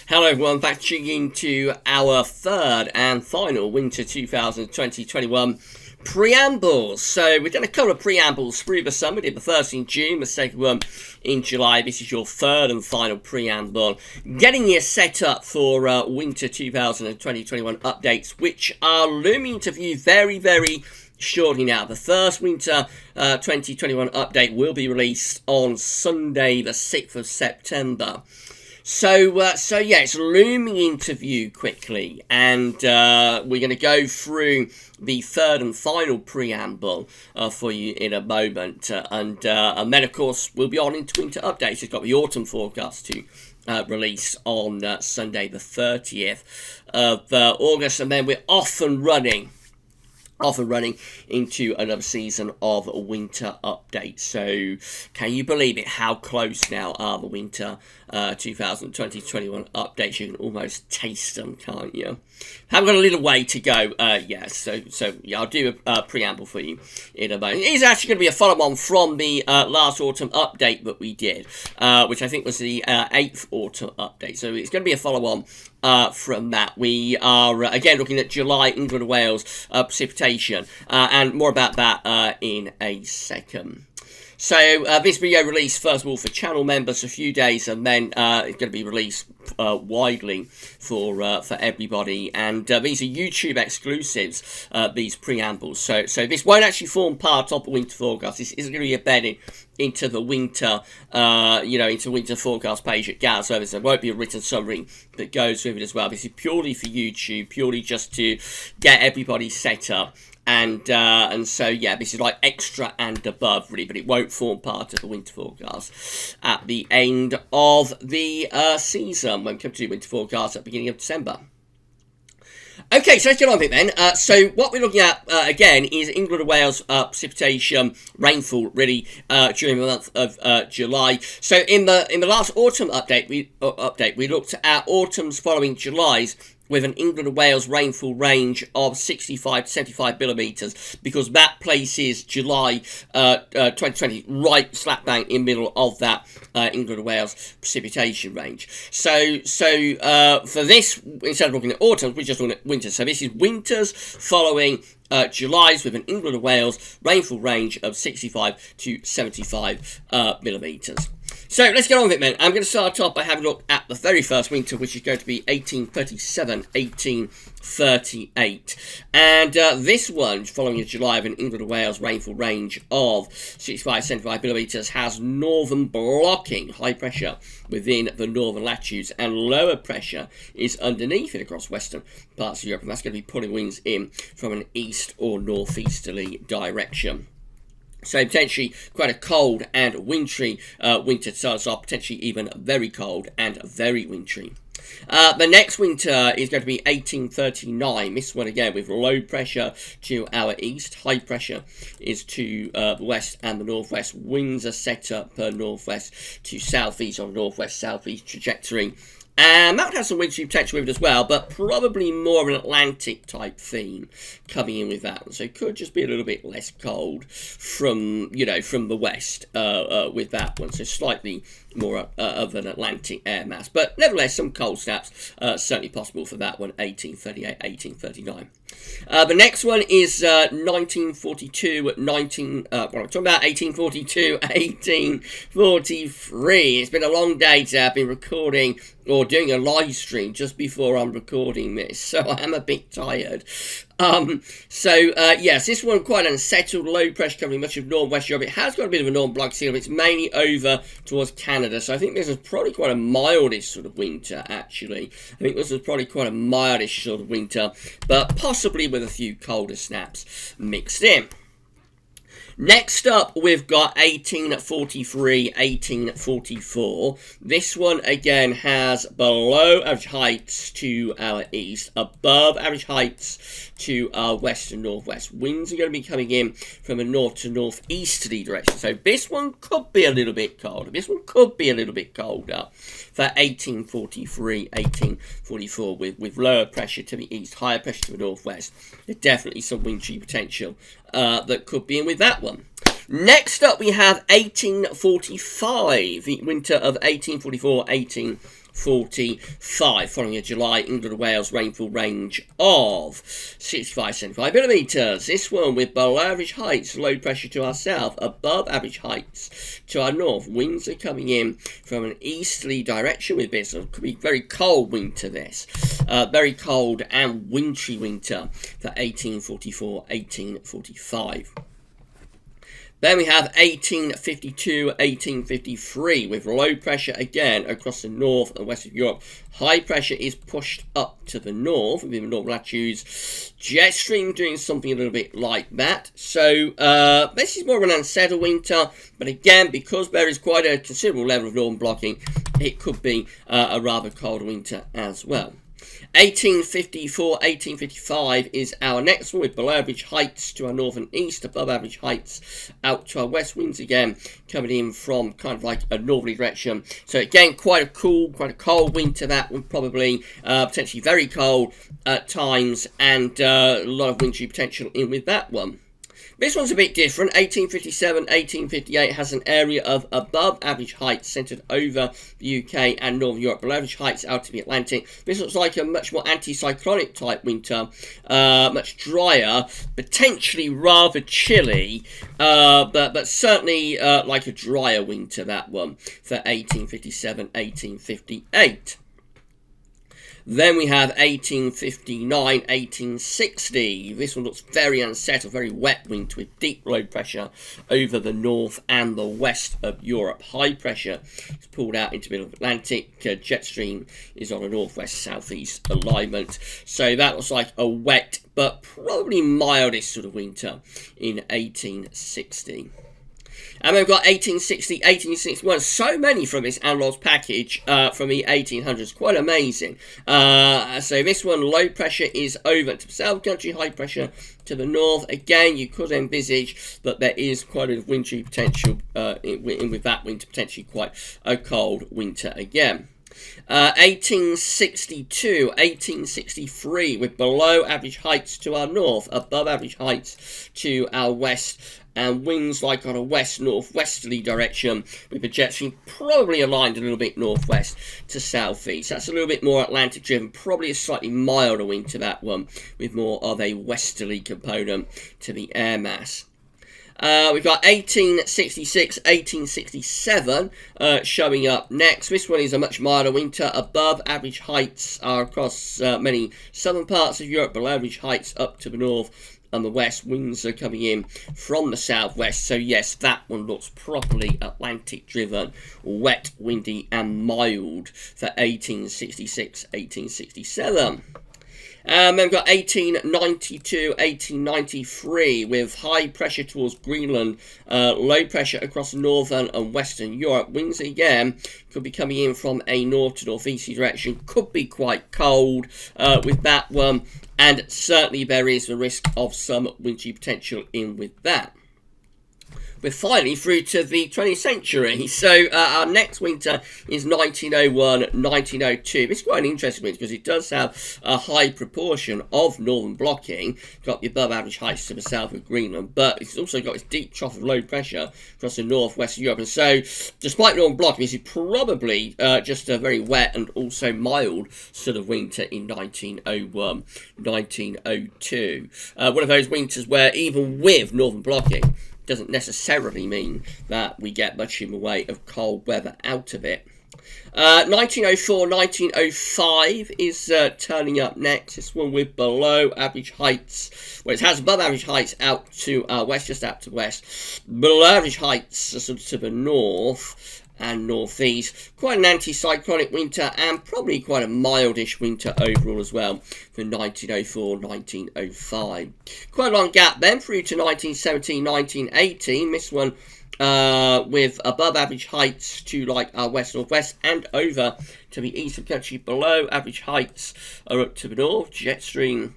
Hello everyone, back tuning to our third and final Winter 2020-21 preambles. So we've done a couple of preambles through the summer. We did the first in June, the second one in July. This is your third and final preamble. Getting you set up for Winter 2020-21 updates, which are looming to view very, very shortly now. The first Winter 2021 update will be released on Sunday, the 6th of September. So yeah, it's looming into view quickly, and we're going to go through the third and final preamble for you in a moment, and then of course we'll be on into winter updates. We've got the autumn forecast to release on Sunday the 30th of August, and then we're off and running into another season of winter updates. So can you believe it? How close now are the winter 2020-21 updates? You can almost taste them, can't you? Haven't got a little way to go so yeah, I'll do a preamble for you in a moment. It is actually going to be a follow-on from the last autumn update that we did, which I think was the 8th autumn update. So it's going to be a follow-on from that. We are again looking at July, England and Wales precipitation, and more about that in a second. So this video released first of all for channel members for a few days, and then it's going to be released widely for everybody. And these are YouTube exclusives, these preambles. So this won't actually form part of the winter forecast. This isn't going to be embedded into the winter, into winter forecast page at GAvsWeatherVids. There won't be a written summary that goes with it as well. This is purely for YouTube, purely just to get everybody set up. And so, yeah, this is like extra and above, really, but it won't form part of the winter forecast at the end of the season when we come to the winter forecast at the beginning of December. Okay, so let's get on with it then. So what we're looking at, again, is England and Wales precipitation, rainfall, really, during the month of July. So in the last autumn update, we looked at autumns following July's, with an England and Wales rainfall range of 65 to 75 millimetres, because that places July 2020 right slap bang in the middle of that England and Wales precipitation range. So for this, instead of looking at autumns, we're just looking at winters. So this is winters following July's, with an England and Wales rainfall range of 65 to 75 millimetres. So let's get on with it, then. I'm going to start off by having a look at the very first winter, which is going to be 1837-1838. And this one, following July, of an England and Wales rainfall range of 65 to 75 millimetres, has northern blocking, high pressure within the northern latitudes, and lower pressure is underneath it across western parts of Europe, and that's going to be pulling winds in from an east or northeasterly direction. So potentially quite a cold and wintry winter to start us off, potentially even very cold and very wintry. The next winter is going to be 1839. This one again with low pressure to our east. High pressure is to the west and the northwest. Winds are set up northwest to southeast on northwest-southeast trajectory. And that would have some wintry potential with it as well, but probably more of an Atlantic type theme coming in with that one. So it could just be a little bit less cold from the west with that one. So slightly more of an Atlantic air mass. But nevertheless, some cold snaps certainly possible for that one, 1838, 1839. The next one is 1842, 1843. It's been a long day today. I've been recording or doing a live stream just before I'm recording this, so I am a bit tired. Yes, this one quite unsettled, low pressure covering much of northwest Europe. It has got a bit of a non-block seal, but it's mainly over towards Canada, so I think this is probably quite a mildish sort of winter, actually. I think this is probably quite a mildish sort of winter, but possibly with a few colder snaps mixed in. Next up, we've got 1843, 1844. This one, again, has below average heights to our east, above average heights to our west and northwest. Winds are going to be coming in from a north to northeasterly direction. So this one could be a little bit colder. This one could be a little bit colder for 1843, 1844, with lower pressure to the east, higher pressure to the northwest. There's definitely some wintry potential that could be in with that one. Next up, we have 1845, the winter of 1844, 1845. 45, following a July England and Wales rainfall range of 65-75 millimetres. This one with below average heights, low pressure to our south, above average heights to our north. Winds are coming in from an easterly direction with this. It could be very cold winter this. Very cold and wintry winter for 1844-1845. Then we have 1852-1853 with low pressure again across the north and west of Europe. High pressure is pushed up to the north within the north latitudes. Jet stream doing something a little bit like that. So this is more of an unsettled winter, but again, because there is quite a considerable level of northern blocking, it could be a rather cold winter as well. 1854-1855 is our next one with below average heights to our north and east, above average heights out to our west. Winds again coming in from kind of like a northerly direction. So again, quite a cold winter. That one probably potentially very cold at times, and a lot of wintry potential in with that one. This one's a bit different. 1857-1858 has an area of above average heights centred over the UK and Northern Europe, below average heights out to the Atlantic. This looks like a much more anticyclonic type winter, much drier, potentially rather chilly, but certainly like a drier winter, that one, for 1857-1858. Then we have 1859-1860. This one looks very unsettled, very wet winter with deep low pressure over the north and the west of Europe. High pressure is pulled out into the middle of the Atlantic. Jet stream is on a northwest-southeast alignment. So that looks like a wet but probably mildest sort of winter in 1860. And we've got 1860, 1861. So many from this analogue package from the 1800s. Quite amazing. So this one, low pressure is over to the south country, high pressure to the north. Again, you could envisage that there is quite a wintry potential in with that winter, potentially quite a cold winter again. 1862, 1863 with below average heights to our north, above average heights to our west, and winds like on a west-northwesterly direction with the jet stream probably aligned a little bit northwest to southeast. That's a little bit more Atlantic driven, probably a slightly milder winter, that one, with more of a westerly component to the air mass. We've got 1866, 1867 showing up next. This one is a much milder winter. Above average heights are across many southern parts of Europe, below average heights up to the north and the west. Winds are coming in from the southwest. So yes, that one looks properly Atlantic driven, wet, windy and mild for 1866, 1867. Then we've got 1892, 1893 with high pressure towards Greenland, low pressure across northern and western Europe. Winds again could be coming in from a north to northeasterly direction. Could be quite cold with that one, and certainly there is the risk of some wintry potential in with that. We're finally through to the 20th century. So our next winter is 1901-1902. It's quite an interesting winter because it does have a high proportion of northern blocking. Got the above average heights to the south of Greenland, but it's also got its deep trough of low pressure across the northwest of Europe. And so, despite northern blocking, this is probably just a very wet and also mild sort of winter in 1901-1902. One of those winters where even with northern blocking, doesn't necessarily mean that we get much in the way of cold weather out of it. 1904-1905 is turning up next. This one with below average heights. Well, it has above average heights out to west, just out to west. Below average heights are sort of to the north and northeast. Quite an anticyclonic winter and probably quite a mildish winter overall as well for 1904-1905. Quite a long gap then through to 1917-1918. This one with above average heights to like our west-northwest and over to the east of the country. Below average heights are up to the north. Jet stream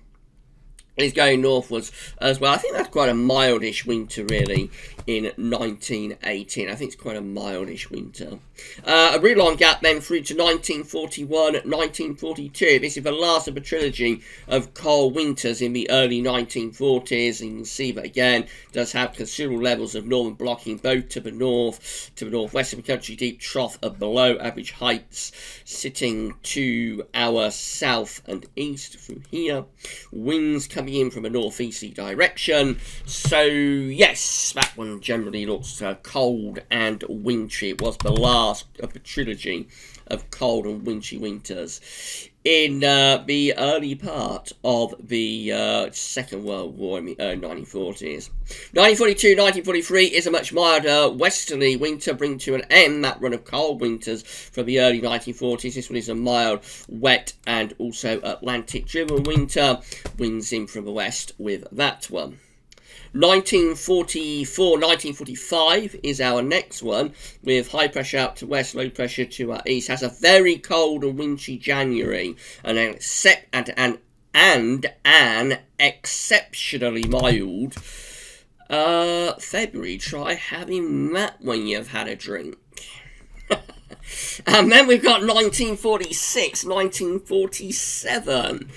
is going northwards as well. I think that's quite a mildish winter, really, in 1918. I think it's quite a mildish winter. A really long gap then through to 1941, 1942. This is the last of a trilogy of cold winters in the early 1940s. And you can see that, again, does have considerable levels of northern blocking, both to the north, to the northwest of the country, deep trough of below average heights, sitting to our south and east through here. Winds coming in from a northeasterly direction. So yes, that one generally looks cold and wintry. It was the last of the trilogy of cold and wintry winters in the early part of the Second World War in the early 1940s. 1942, 1943 is a much milder westerly winter, bringing to an end that run of cold winters from the early 1940s. This one is a mild, wet, and also Atlantic-driven winter. Winds in from the west with that one. 1944, 1945 is our next one, with high pressure out to west, low pressure to our east. Has a very cold and wintry January, and an exceptionally mild February. Try having that when you've had a drink. And then we've got 1946, 1947.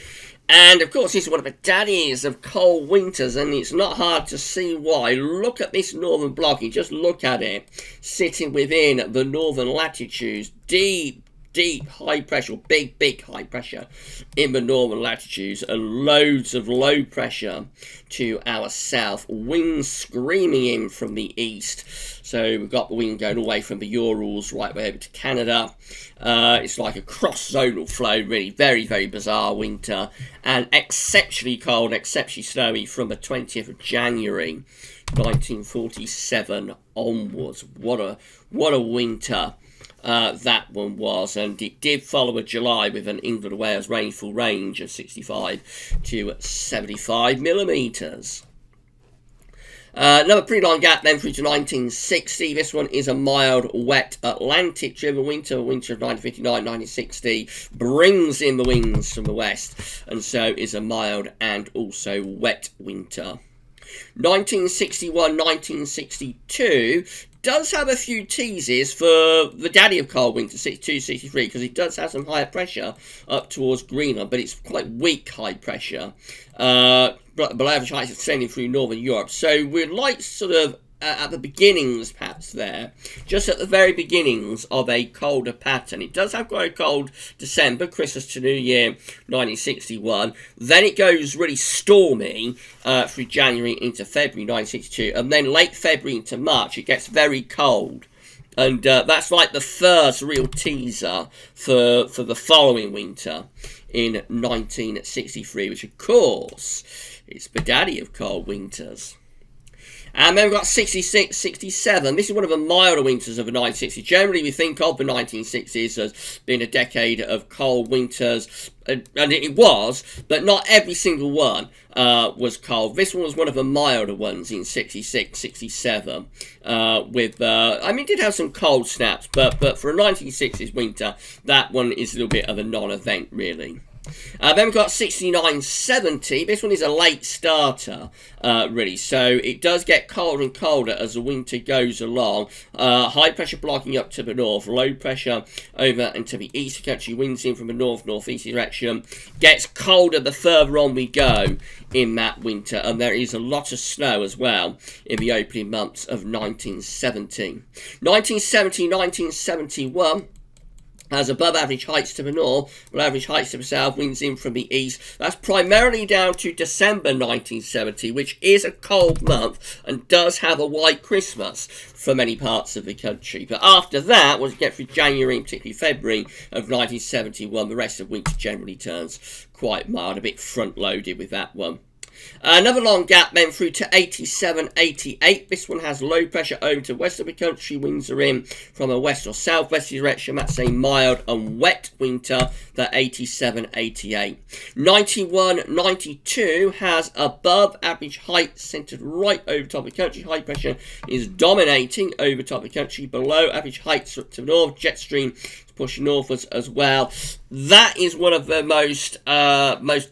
And, of course, this is one of the daddies of cold winters, and it's not hard to see why. Look at this northern blocking. Just look at it. Sitting within the northern latitudes. Deep high pressure, big high pressure in the northern latitudes, and loads of low pressure to our south. Winds screaming in from the east. So we've got the wind going all the way from the Urals right way over to Canada. It's like a cross-zonal flow, really. Very bizarre winter. And exceptionally cold, exceptionally snowy from the 20th of January, 1947 onwards. What a winter that one was, and it did follow a July with an England and Wales rainfall range of 65 to 75 millimetres. Another pretty long gap then through to 1960. This one is a mild, wet, Atlantic-driven winter. The winter of 1959-1960 brings in the winds from the west, and so is a mild and also wet winter. 1961-1962 does have a few teases for the daddy of cold winter, 62-63, because it does have some higher pressure up towards Greenland, but it's quite weak high pressure. Below average heights extending through northern Europe. So we're like sort of at the beginnings, perhaps there, just at the very beginnings of a colder pattern. It does have quite a cold December, Christmas to New Year, 1961. Then it goes really stormy through January into February, 1962. And then late February into March, it gets very cold. And that's like the first real teaser for the following winter in 1963, which, of course, is the daddy of cold winters. And then we've got 66, 67. This is one of the milder winters of the 1960s. Generally, we think of the 1960s as being a decade of cold winters, and it was, but not every single one was cold. This one was one of the milder ones in 66, 67. It did have some cold snaps, but for a 1960s winter, that one is a little bit of a non-event, really. Then we've got 69-70. This one is a late starter, really. So it does get colder and colder as the winter goes along. High pressure blocking up to the north. Low pressure over into the east of the country. Winds in from the north-northeast direction. Gets colder the further on we go in that winter. And there is a lot of snow as well in the opening months of 1970. 1970, 1971. Has above average heights to the north, below average heights to the south, winds in from the east. That's primarily down to December 1970, which is a cold month and does have a white Christmas for many parts of the country. But after that, once you get through January and particularly February of 1971, the rest of winter generally turns quite mild, a bit front-loaded with that one. Another long gap then through to 87, 88. This one has low pressure over to west of the country. Winds are in from a west or southwest direction. That's a mild and wet winter, the 87, 88. 91, 92 has above average height centered right over top of the country. High pressure is dominating over top of the country. Below average heights up to the north. Jet stream is pushing northwards as well. That is one of the most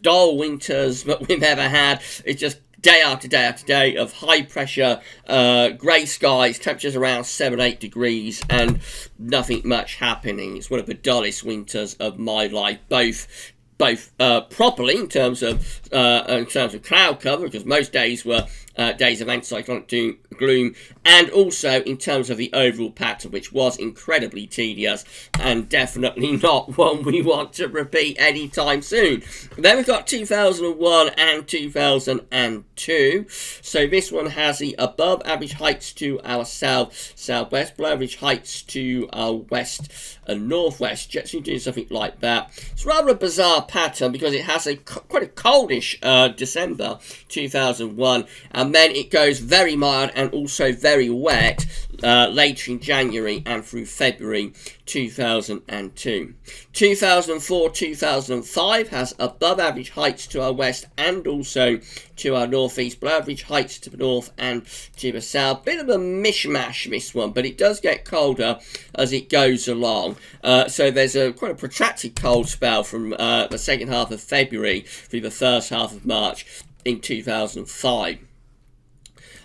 dull winters that we've ever had. It's just day after day after day of high pressure, grey skies, temperatures around 7-8 degrees, and nothing much happening. It's one of the dullest winters of my life, both properly in terms of cloud cover, because most days were days of anticyclonic gloom, and also in terms of the overall pattern, which was incredibly tedious and definitely not one we want to repeat anytime soon. Then we've got 2001 and 2002. So this one has the above average heights to our southwest, below average heights to our west and northwest. Jetsam doing something like that. It's rather a bizarre pattern because it has quite a coldish December 2001, and then it goes very mild and also very wet later in January and through February 2002. 2004-2005 has above average heights to our west and also to our northeast, below average heights to the north and to the south. Bit of a mishmash, this one, but it does get colder as it goes along. So there's quite a protracted cold spell from the second half of February through the first half of March in 2005.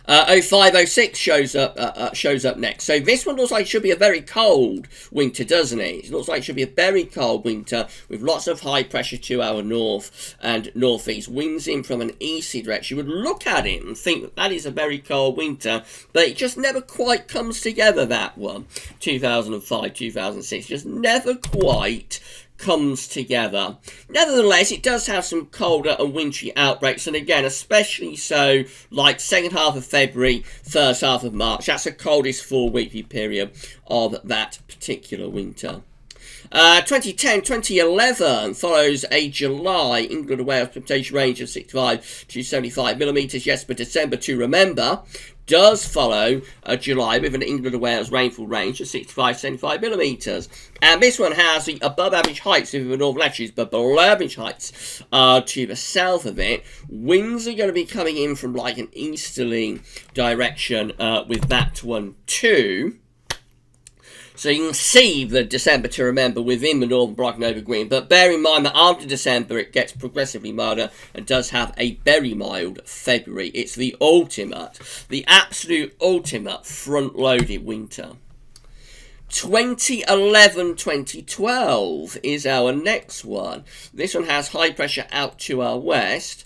05-06 shows up next. So this one looks like it should be a very cold winter, doesn't it? It looks like it should be a very cold winter with lots of high pressure to our north and northeast. Winds in from an easterly direction. You would look at it and think that is a very cold winter, but it just never quite comes together, that one. 2005-2006 just never quite comes together. Nevertheless, it does have some colder and wintry outbreaks, and again, especially so like second half of February, first half of March. That's the coldest 4-weekly period of that particular winter. 2010-2011 follows a July England and Wales precipitation range of 65 to 75 millimetres. Yes, but December, to remember, does follow a July with an England and Wales rainfall range of 65 to 75 millimetres. And this one has the above average heights of the northern latitudes, but below average heights to the south of it. Winds are going to be coming in from like an easterly direction with that one too. So you can see the December to remember within the northern Brighton over Green, but bear in mind that after December it gets progressively milder and does have a very mild February. It's the absolute ultimate front-loaded winter. 2011-2012 is our next one. This one has high pressure out to our west.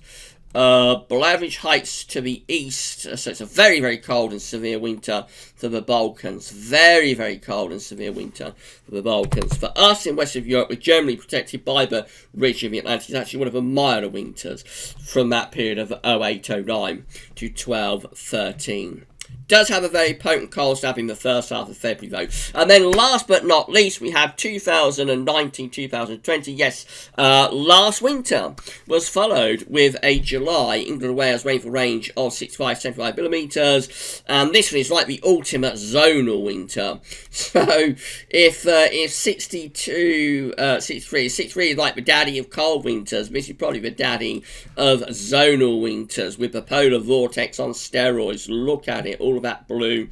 Below average heights to the east, so it's a very, very cold and severe winter for the Balkans. Very, very cold and severe winter for the Balkans. For us in Western Europe, we're generally protected by the ridge of the Atlantic. It's actually one of the milder winters from that period of 08-09 to 12-13. Does have a very potent cold snap in the first half of February, though. And then last but not least, we have 2019-2020. Yes, last winter was followed with a July England and Wales rainfall range of 65 to 75 millimetres. And this one is like the ultimate zonal winter. So if 63 is like the daddy of cold winters, this is probably the daddy of zonal winters with the polar vortex on steroids. Look at it, all of that blue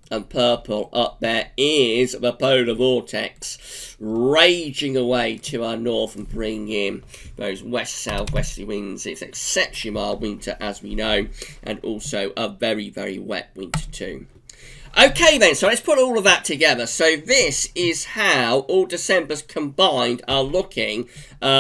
and purple up there is the polar vortex raging away to our north and bringing in those west-southwesterly winds. It's an exceptionally mild winter, as we know, and also a very, very wet winter too. Okay then, so let's put all of that together. So this is how all Decembers combined are looking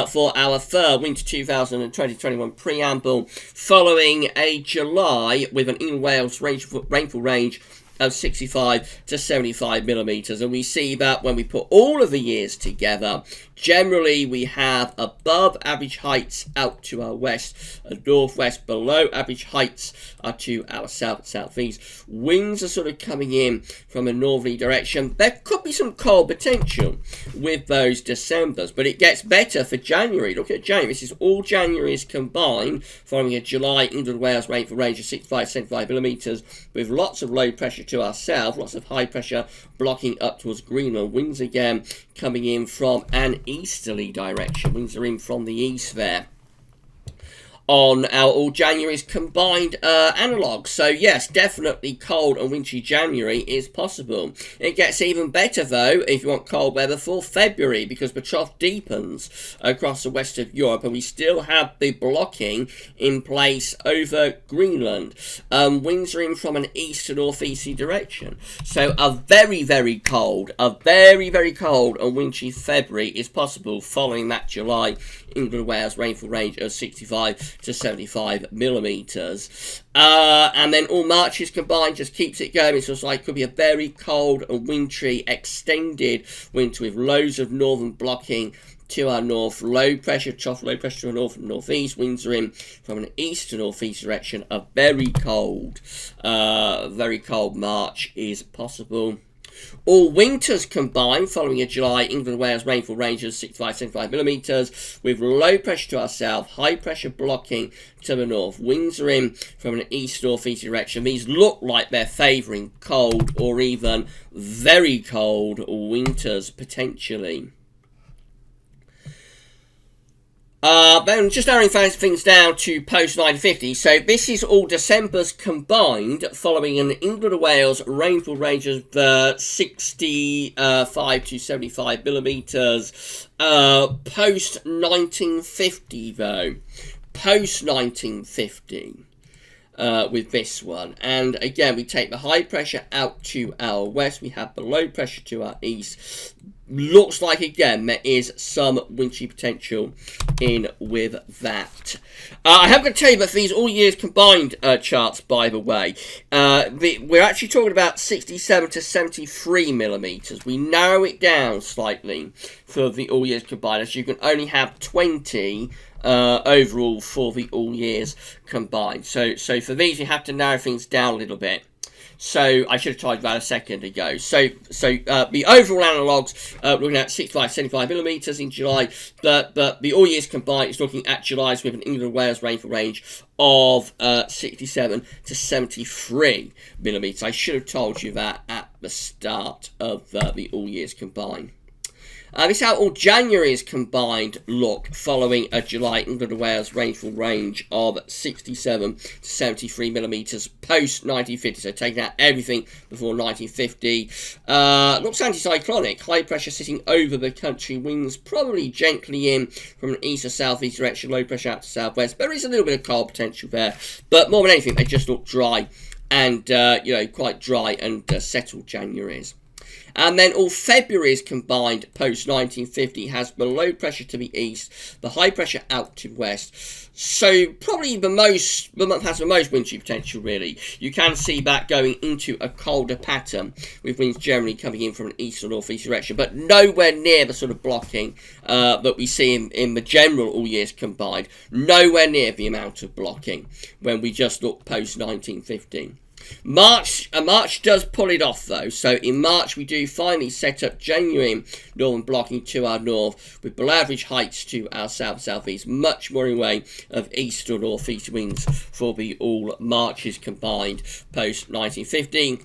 for our third winter 2020-21 preamble, following a July with an England Wales rainfall range of 65 to 75 millimetres. And we see that when we put all of the years together, generally we have above average heights out to our west and northwest, below average heights are to our south and southeast. Winds are sort of coming in from a northerly direction. There could be some cold potential with those Decembers, but it gets better for January. Look at January. This is all January's combined, following a July England Wales rainfall range of 65 to 75 millimetres, with lots of low pressure to our south, lots of high pressure blocking up towards Greenland. Winds again coming in from an easterly direction. Winds are in from the east there. on our all January's combined analogue. So yes, definitely cold and wintry January is possible. It gets even better though if you want cold weather for February, because the trough deepens across the west of Europe and we still have the blocking in place over Greenland. Winds are in from an east to northeasterly direction. So a very, very cold and wintry February is possible following that July England and Wales rainfall range of 65 to 75 millimetres. And then all Marches combined just keeps it going. It looks like it could be a very cold and wintry extended winter with loads of northern blocking to our north, low pressure to our north and northeast. Winds are in from an east to northeast direction. A very cold March is possible. All winters combined following a July England and Wales rainfall range of 65-75 millimetres with low pressure to our south, high pressure blocking to the north. Winds are in from an east-northeast direction. These look like they're favouring cold or even very cold winters potentially. Then just narrowing things down to post-1950. So this is all December's combined following an England and Wales rainfall range of 65 to 75 millimetres. Post-1950 though. Post-1950. With this one, and again we take the high pressure out to our west, we have the low pressure to our east. Looks like again there is some wintry potential in with that. I have got to tell you that for these all years combined charts, by the way, we're actually talking about 67 to 73 millimetres. We narrow it down slightly for the all years combined, as you can only have 20 overall for the all years combined. So for these you have to narrow things down a little bit. So I should have told you that a second ago. So the overall analogues looking at 65, 75 millimetres in July, but the all years combined is looking at July's with an England and Wales rainfall range of 67 to 73 millimetres. I should have told you that at the start of the all years combined. This is how all January's combined look following a July England and Wales rainfall range of 67 to 73 millimetres post 1950. So taking out everything before 1950. Looks anticyclonic. High pressure sitting over the country. Winds probably gently in from an east to southeast direction. Low pressure out to southwest. There is a little bit of cold potential there. But more than anything, they just look dry and, quite dry and settled January's. And then all February's combined post-1950 has the low pressure to the east, the high pressure out to west. So probably the month has the most wintry potential, really. You can see that going into a colder pattern, with winds generally coming in from an east or northeast direction, but nowhere near the sort of blocking that we see in the general all years combined. Nowhere near the amount of blocking when we just look post-1950. March does pull it off though. So in March we do finally set up genuine northern blocking to our north with below average heights to our south-southeast, much more in way of east or northeast winds for the all Marches combined post 1950.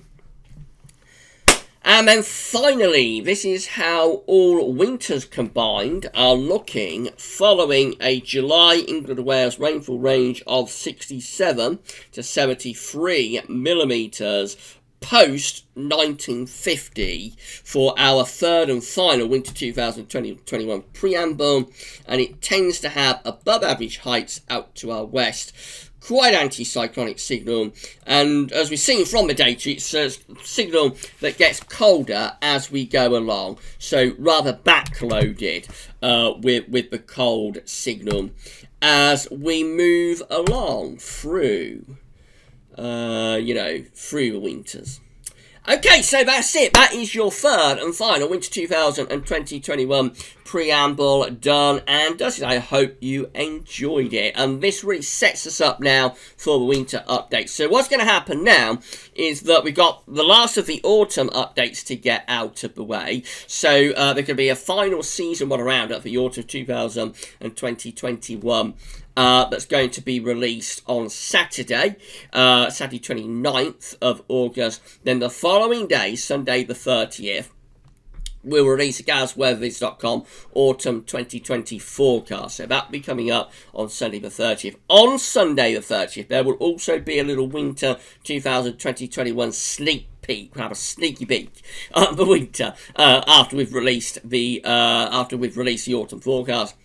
And then finally, this is how all winters combined are looking following a July England and Wales rainfall range of 67 to 73 millimetres post 1950 for our third and final winter 2020-21 preamble, and it tends to have above average heights out to our west. Quite anticyclonic signal, and as we've seen from the data, it's a signal that gets colder as we go along, so rather backloaded with the cold signal as we move along through through the winters. Okay, so that's it. That is your third and final Winter 2020-21 preamble done and dusted. I hope you enjoyed it. And this really sets us up now for the winter update. So what's going to happen now is that we've got the last of the autumn updates to get out of the way. So there could be a final season one roundup for the autumn 2020-21. That's going to be released on Saturday, Saturday 29th of August. Then the following day, Sunday the 30th, we'll release a GAvsWeatherVids.com autumn 2020 forecast. So that'll be coming up on Sunday the 30th. On Sunday the 30th, there will also be a little winter 2020-21 sneak peek. We'll have a sneaky peek at the winter after we've released the autumn forecast.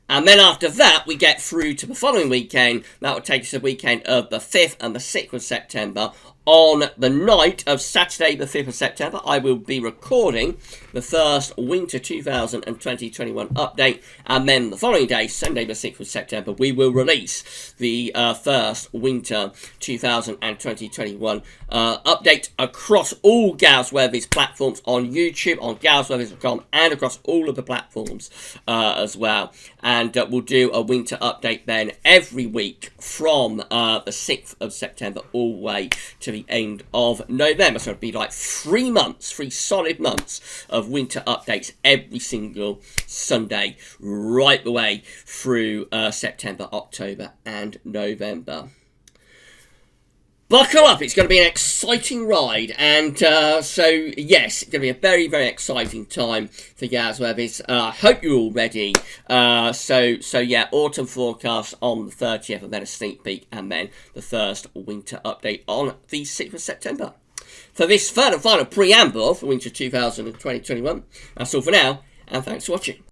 And then after that, we get through to the following weekend. That will take us to the weekend of the 5th and the 6th of September. On the night of Saturday, the 5th of September, I will be recording the first Winter 2020-21 update. And then the following day, Sunday, the 6th of September, we will release the first Winter 2020-21 update across all GAvsWeatherVids platforms on YouTube, on GAvsWeatherVids.com, and across all of the platforms as well. And we'll do a winter update then every week from the 6th of September all the way to the end of November. So it'll be like 3 solid months of winter updates every single Sunday, right the way through September, October, and November. Buckle up, it's going to be an exciting ride, and so yes, it's going to be a very, very exciting time for GAvsWeatherVids. I hope you're all ready. So yeah, autumn forecast on the 30th, and then a sneak peek, and then the first winter update on the 6th of September. For this third and final preamble for winter 2020-21, that's all for now, and thanks for watching.